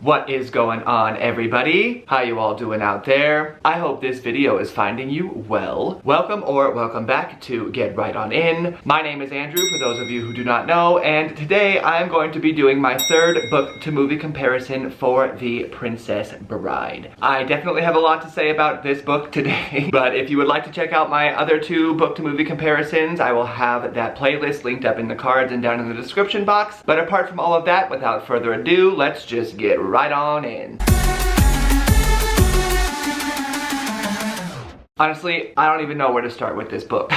What is going on, everybody? How you all doing out there? I hope this video is finding you well. Welcome or welcome back to Get Right On In. My name is Andrew, for those of you who do not know, and today I am going to be doing my third book to movie comparison for The Princess Bride. I definitely have a lot to say about this book today, but if you would like to check out my other two book to movie comparisons, I will have that playlist linked up in the cards and down in the description box. But apart from all of that, without further ado, let's just get right on in. Honestly, I don't even know where to start with this book.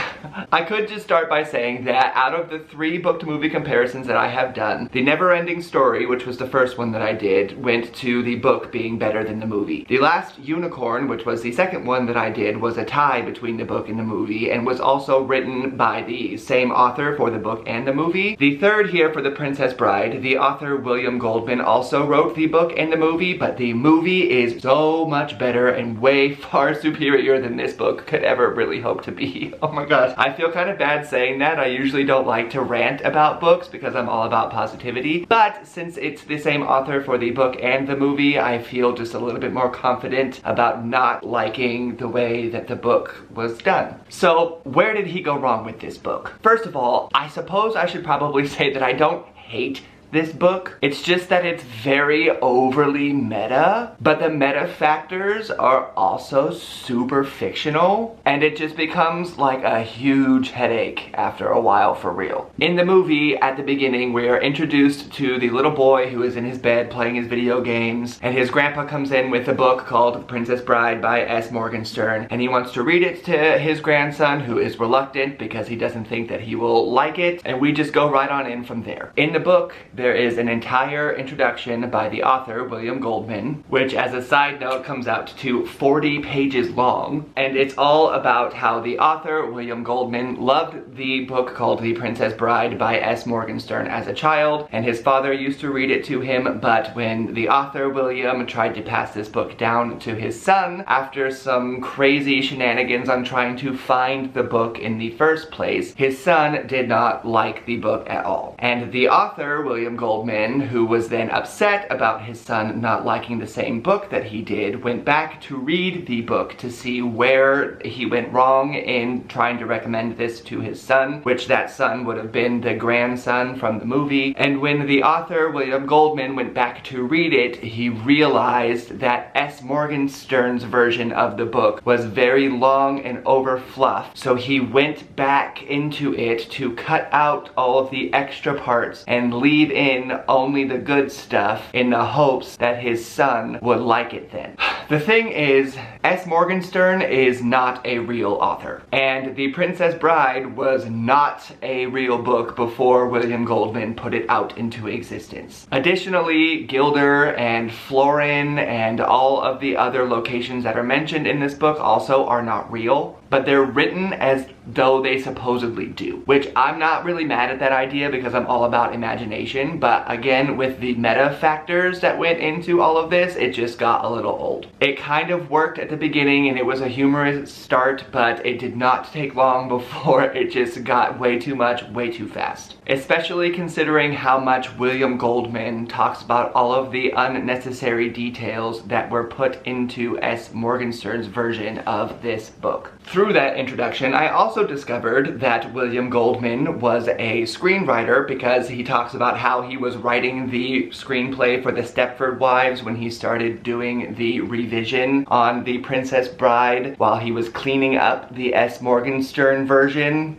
I could just start by saying that out of the 3 book-to-movie comparisons that I have done, The Never-Ending Story, which was the first one that I did, went to the book being better than the movie. The Last Unicorn, which was the second one that I did, was a tie between the book and the movie, and was also written by the same author for the book and the movie. The third here for The Princess Bride, the author William Goldman also wrote the book and the movie, but the movie is so much better and way far superior than this book could ever really hope to be. Oh my gosh. I feel kind of bad saying that. I usually don't like to rant about books because I'm all about positivity, but since it's the same author for the book and the movie, I feel just a little bit more confident about not liking the way that the book was done. So where did he go wrong with this book? First of all, I suppose I should probably say that I don't hate this book. It's just that it's very overly meta, but the meta factors are also super fictional, and it just becomes like a huge headache after a while, for real. In the movie, at the beginning, we are introduced to the little boy who is in his bed playing his video games, and his grandpa comes in with a book called The Princess Bride by S. Morgenstern, and he wants to read it to his grandson, who is reluctant because he doesn't think that he will like it, and we just go right on in from there. In the book, there is an entire introduction by the author, William Goldman, which as a side note comes out to 40 pages long, and it's all about how the author, William Goldman, loved the book called The Princess Bride by S. Morgenstern as a child, and his father used to read it to him, but when the author, William, tried to pass this book down to his son, after some crazy shenanigans on trying to find the book in the first place, his son did not like the book at all. And the author, William Goldman, who was then upset about his son not liking the same book that he did, went back to read the book to see where he went wrong in trying to recommend this to his son, which that son would have been the grandson from the movie. And when the author, William Goldman, went back to read it, he realized that S. Morgenstern's version of the book was very long and overfluffed, so he went back into it to cut out all of the extra parts and leave in only the good stuff in the hopes that his son would like it then. The thing is, S. Morgenstern is not a real author, and The Princess Bride was not a real book before William Goldman put it out into existence. Additionally, Gilder and Florin and all of the other locations that are mentioned in this book also are not real, but they're written as though they supposedly do, which I'm not really mad at that idea because I'm all about imagination, but again, with the meta factors that went into all of this, it just got a little old. It kind of worked at the beginning and it was a humorous start, but it did not take long before it just got way too much, way too fast. Especially considering how much William Goldman talks about all of the unnecessary details that were put into S. Morgenstern's version of this book. Through that introduction, I also discovered that William Goldman was a screenwriter because he talks about how he was writing the screenplay for The Stepford Wives when he started doing the revision on The Princess Bride while he was cleaning up the S. Morgenstern version.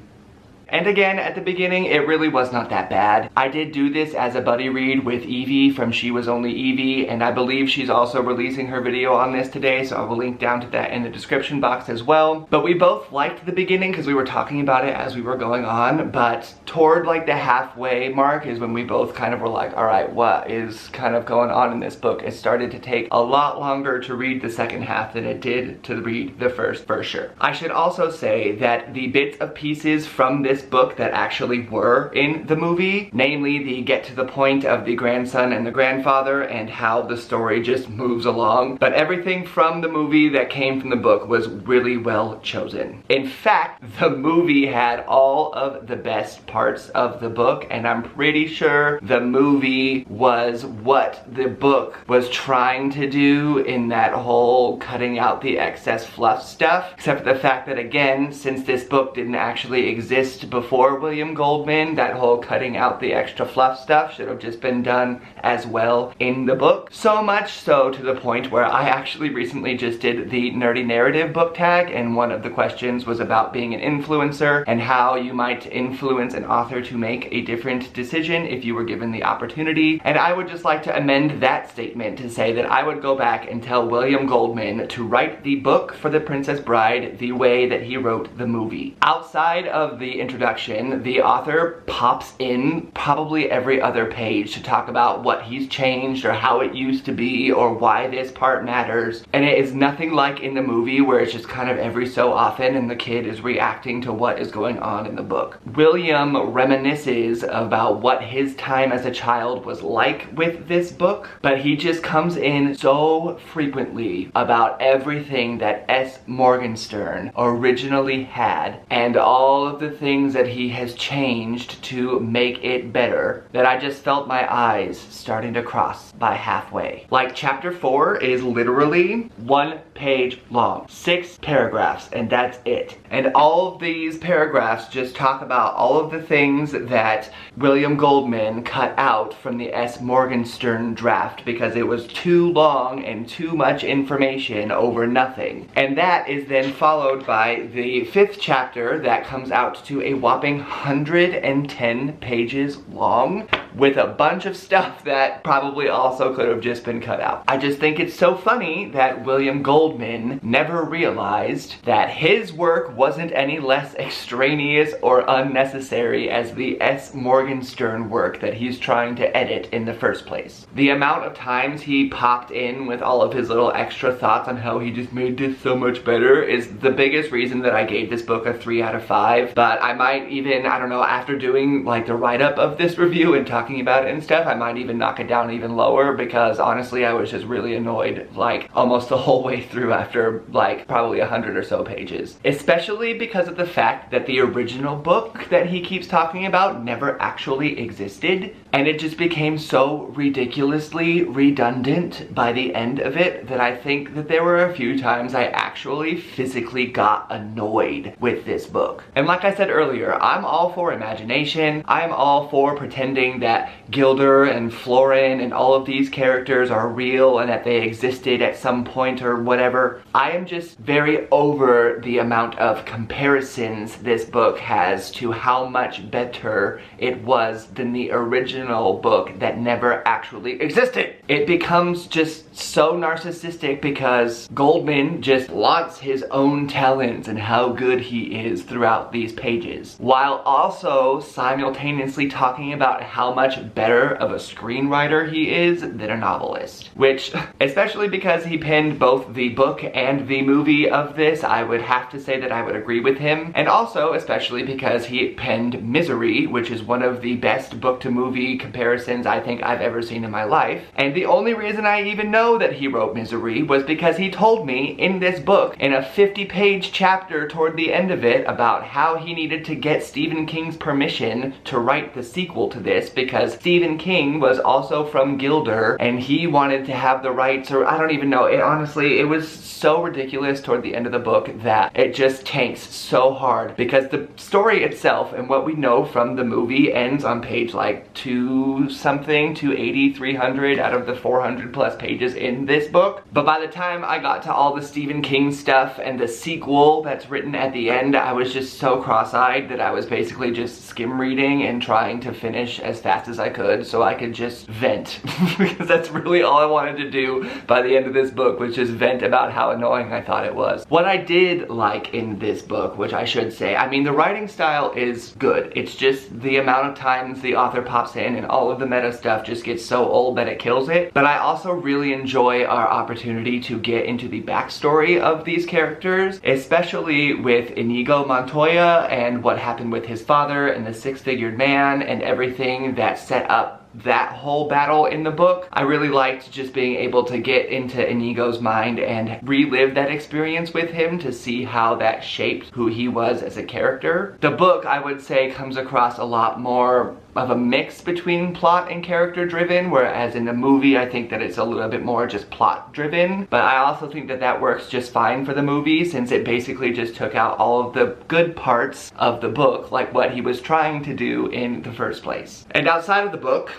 And again, at the beginning, it really was not that bad. I did do this as a buddy read with Evie from She Was Only Evie, and I believe she's also releasing her video on this today, so I will link down to that in the description box as well. But we both liked the beginning because we were talking about it as we were going on, but toward like the halfway mark is when we both kind of were like, alright, what is kind of going on in this book? It started to take a lot longer to read the second half than it did to read the first, for sure. I should also say that the bits of pieces from this this book that actually were in the movie, namely the get to the point of the grandson and the grandfather and how the story just moves along. But everything from the movie that came from the book was really well chosen. In fact, the movie had all of the best parts of the book, and I'm pretty sure the movie was what the book was trying to do in that whole cutting out the excess fluff stuff, except for the fact that, again, since this book didn't actually exist before William Goldman, that whole cutting out the extra fluff stuff should have just been done as well in the book. So much so to the point where I actually recently just did the Nerdy Narrative book tag, and one of the questions was about being an influencer and how you might influence an author to make a different decision if you were given the opportunity. And I would just like to amend that statement to say that I would go back and tell William Goldman to write the book for The Princess Bride the way that he wrote the movie. Outside of the introduction, the author pops in probably every other page to talk about what he's changed or how it used to be or why this part matters. And it is nothing like in the movie where it's just kind of every so often and the kid is reacting to what is going on in the book. William reminisces about what his time as a child was like with this book, but he just comes in so frequently about everything that S. Morgenstern originally had and all of the things that he has changed to make it better that I just felt my eyes starting to cross by halfway. Like, chapter 4 is literally 1 page long, 6 paragraphs, and that's it. And all of these paragraphs just talk about all of the things that William Goldman cut out from the S. Morgenstern draft because it was too long and too much information over nothing. And that is then followed by the 5th chapter that comes out to a whopping 110 pages long with a bunch of stuff that probably also could have just been cut out. I just think it's so funny that William Goldman never realized that his work wasn't any less extraneous or unnecessary as the S. Morgenstern work that he's trying to edit in the first place. The amount of times he popped in with all of his little extra thoughts on how he just made this so much better is the biggest reason that I gave this book a 3 out of 5. But I might even, I don't know, after doing like the write-up of this review and talking about it and stuff, I might even knock it down even lower because honestly I was just really annoyed like almost the whole way through after like probably 100 or so pages. Especially because of the fact that the original book that he keeps talking about never actually existed, and it just became so ridiculously redundant by the end of it that I think that there were a few times I actually physically got annoyed with this book. And like I said earlier, I'm all for imagination. I'm all for pretending that Gilder and Florin and all of these characters are real and that they existed at some point or whatever. I am just very over the amount of comparisons this book has to how much better it was than the original book that never actually existed. It becomes just so narcissistic because Goldman just flaunts his own talents and how good he is throughout these pages, while also simultaneously talking about how much better of a screenwriter he is than a novelist. Which, especially because he penned both the book and the movie of this, I would have to say that I would agree with him. And also, especially because he penned Misery, which is one of the best book-to-movie comparisons I think I've ever seen in my life. And the only reason I even know that he wrote Misery was because he told me in this book, in a 50-page chapter toward the end of it, about how he needed to get Stephen King's permission to write the sequel to this because Stephen King was also from Gilder and he wanted to have the rights, or I don't even know. It honestly, it was so ridiculous toward the end of the book that it just tanks so hard because the story itself and what we know from the movie ends on page like 2-something, 280, 300 out of the 400 plus pages in this book. But by the time I got to all the Stephen King stuff and the sequel that's written at the end, I was just so cross-eyed that I was basically just skim reading and trying to finish as fast as I could so I could just vent because that's really all I wanted to do by the end of this book, was just vent about how annoying I thought it was. What I did like in this book, which I should say, I mean, the writing style is good. It's just the amount of times the author pops in driven and all of the meta stuff just gets so old that it kills it. But I also really enjoy our opportunity to get into the backstory of these characters, especially with Inigo Montoya and what happened with his father and the six-figured man and everything that set up that whole battle in the book. I really liked just being able to get into Inigo's mind and relive that experience with him to see how that shaped who he was as a character. The book, I would say, comes across a lot more of a mix between plot and character driven, whereas in the movie I think that it's a little bit more just plot driven. But I also think that that works just fine for the movie, since it basically just took out all of the good parts of the book, like what he was trying to do in the first place. And outside of the book,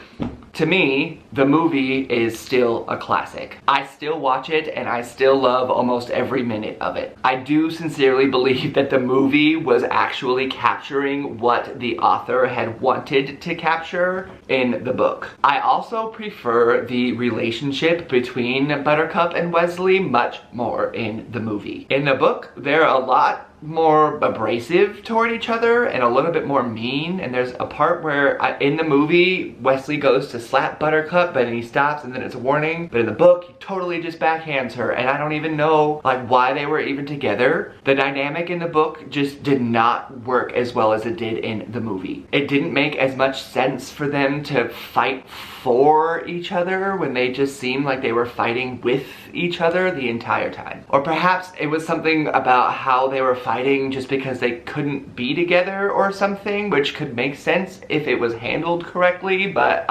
to me, the movie is still a classic. I still watch it and I still love almost every minute of it. I do sincerely believe that the movie was actually capturing what the author had wanted to capture in the book. I also prefer the relationship between Buttercup and Wesley much more in the movie. In the book, they're a lot more abrasive toward each other and a little bit more mean, and there's a part where in the movie Wesley goes to slap Buttercup but then he stops and then it's a warning, but in the book he totally just backhands her, and I don't even know like why they were even together. The dynamic in the book just did not work as well as it did in the movie. It didn't make as much sense for them to fight for each other when they just seemed like they were fighting with each other the entire time. Or perhaps it was something about how they were fighting just because they couldn't be together or something, which could make sense if it was handled correctly, but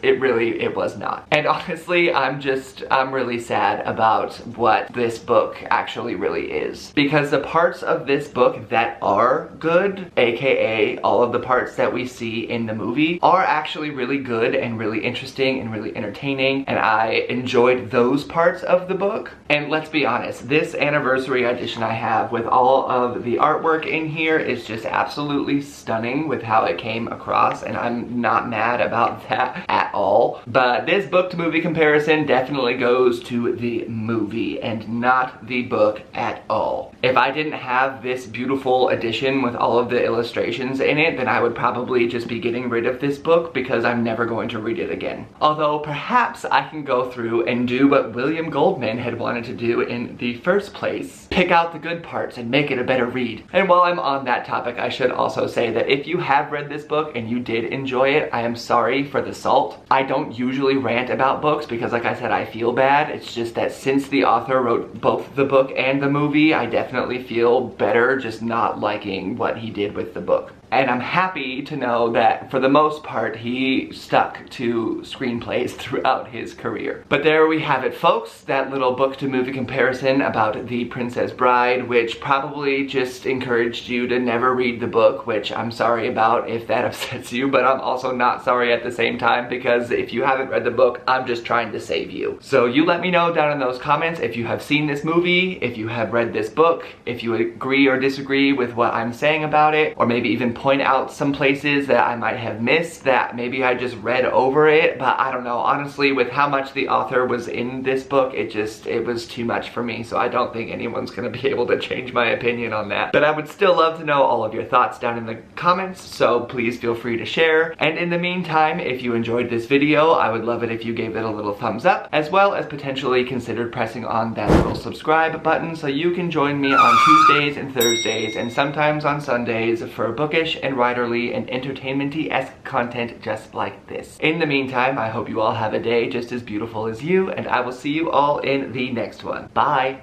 it was not. And honestly, I'm really sad about what this book actually really is. Because the parts of this book that are good, aka all of the parts that we see in the movie, are actually really good and really interesting and really entertaining, and I enjoyed those parts of the book. And let's be honest, this anniversary edition I have with all of the artwork in here is just absolutely stunning with how it came across, and I'm not mad about that at all. But this book to movie comparison definitely goes to the movie and not the book at all. If I didn't have this beautiful edition with all of the illustrations in it, then I would probably just be getting rid of this book because I'm never going to read it again. Although perhaps I can go through and do what William Goldman had wanted to do in the first place. Pick out the good parts and make it a better read. And while I'm on that topic, I should also say that if you have read this book and you did enjoy it, I am sorry for the salt. I don't usually rant about books because, like I said, I feel bad. It's just that since the author wrote both the book and the movie, I definitely feel better just not liking what he did with the book. And I'm happy to know that for the most part he stuck to screenplays throughout his career. But there we have it, folks, that little book to movie comparison about The Princess Bride, which probably just encouraged you to never read the book, which I'm sorry about if that upsets you, but I'm also not sorry at the same time, because if you haven't read the book, I'm just trying to save you. So you let me know down in those comments if you have seen this movie, if you have read this book, if you agree or disagree with what I'm saying about it, or maybe even point out some places that I might have missed that maybe I just read over it. But I don't know, honestly, with how much the author was in this book, it was too much for me, so I don't think anyone's gonna be able to change my opinion on that. But I would still love to know all of your thoughts down in the comments, so please feel free to share. And in the meantime, if you enjoyed this video, I would love it if you gave it a little thumbs up, as well as potentially considered pressing on that little subscribe button so you can join me on Tuesdays and Thursdays and sometimes on Sundays for bookish and writerly and entertainment-y-esque content just like this. In the meantime, I hope you all have a day just as beautiful as you, and I will see you all in the next one. Bye!